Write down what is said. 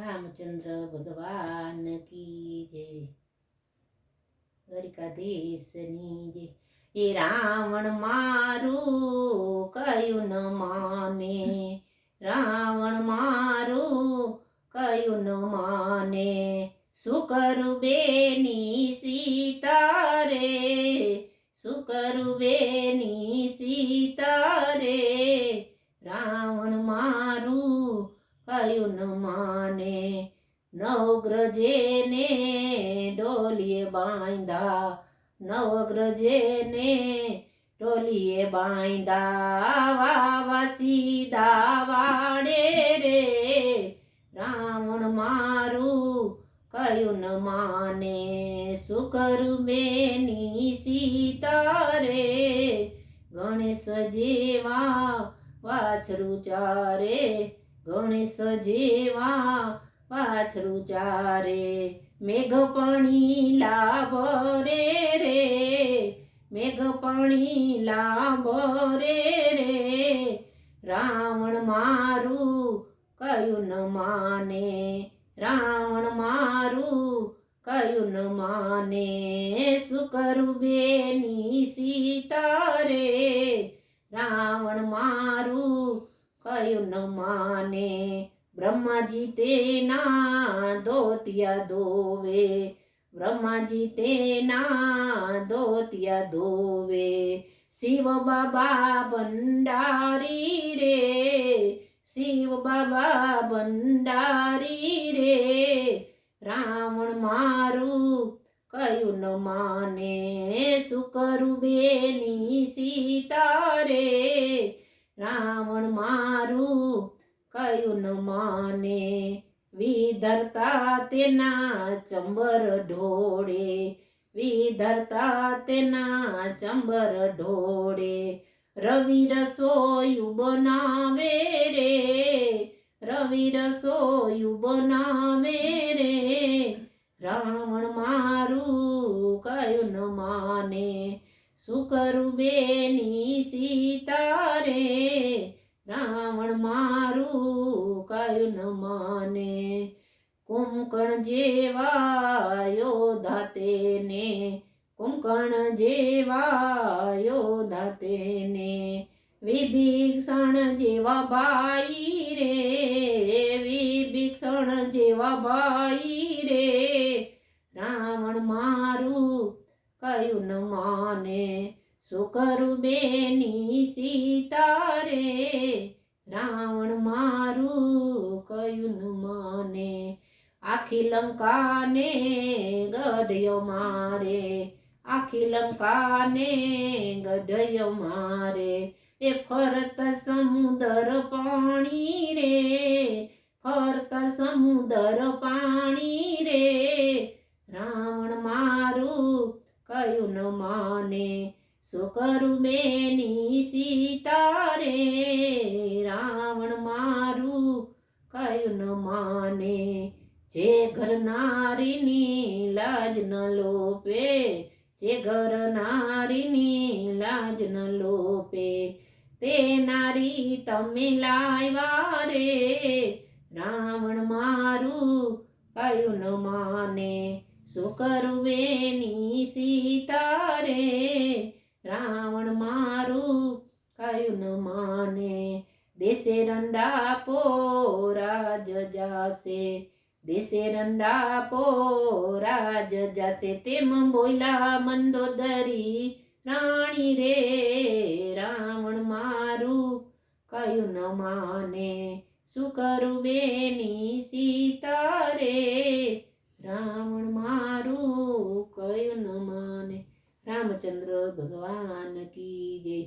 રામચંદ્ર ભગવાન કી જય, દ્વારિકાધીશની જય. એ રાવણ મારું કયું ન માને, રાવણ મારું કયું ન માને, શું કરું બેની સીતા રે, શું કરું બેની સીતા રે, રાવણ મારું કયું ન માને. નવગ્રજેને ડોલીએ બાંધા, નવગ્રજેને ડોલીએ બાંધા, વાવા સીધા વાડે રે, રાવણ મારું કયું ન માને, શું કરું બેની સીતા રે, ગણેશ જેવા વાછરું ચારે, ગણેશ જેવા વાછરું ચારે, મેઘ પાણી લાભ રે રે, મેઘ પાણી લાભ રે રે, રાવણ મારું કયું ન માને, રાવણ મારું કયું ન માને, શું કરું બેની સીતા રે, રાવણ મારું કયું ન માને. બ્રહ્માજી તેના ધોતિયા ધોવે, બ્રહ્માજી તેના ધોતિયા ધોવે, શિવ બાબા ભંડારી રે, શિવ બાબા ભંડારી રે, રાવણ મારું કયું ન માને, શું કરું બેની સીતા રે, રાવણ મારું કયું ન માને. વિધરતા તેના ચંબર ઢોળે, વિધરતા તેના ચંબર ઢોળે, રવિ રસોયું બનાવે રે, રવિ રસોયું બનાવે રે, રાવણ મારું કયું ન માને, શું કરું બેની સીતા રે, રાવણ મારું કયું ન માને. કુંભકર્ણ જેવા યોધા તેને, કુંભકર્ણ જેવા યોધા તેને, વિભીષણ જેવા ભાઈ રે, વિભીષણ જેવા ભાઈ રે, રાવણ મારું કયું ન માને, શું કરું બેની સીતા રે, રાવણ મારું કયું ન માને. આખી લંકાને ગઢયો મારે, આખી લંકાને ગઢયો મારે, એ ફરત સમુદર પાણી રે, ફરત સમુદર પાણી રે, રાવણ મારું કયું ન માને, શું કરું બેની સીતા રે, રાવણ મારું કયું ન માને. જે ઘર નારીની લાજ ન લોપે, જે ઘર નારીની લાજ ન લોપે, તે નારી તમે લાવ્યા રે, રાવણ મારું કયું ન માને, શું કરું બેની સીતા રે, રાવણ મારું કયું ન માને. દેશે રંડાપો રાજ જાશે, દેશે રંડાપો રાજ જાશે, તેમ બોલ્યા મંદોદરી રાણી રે, રાવણ મારું કયું ન માને, શું કરું બેની સીતા રે, રાવણ મારું કયું ન માને. રામચંદ્ર ભગવાન કી જય.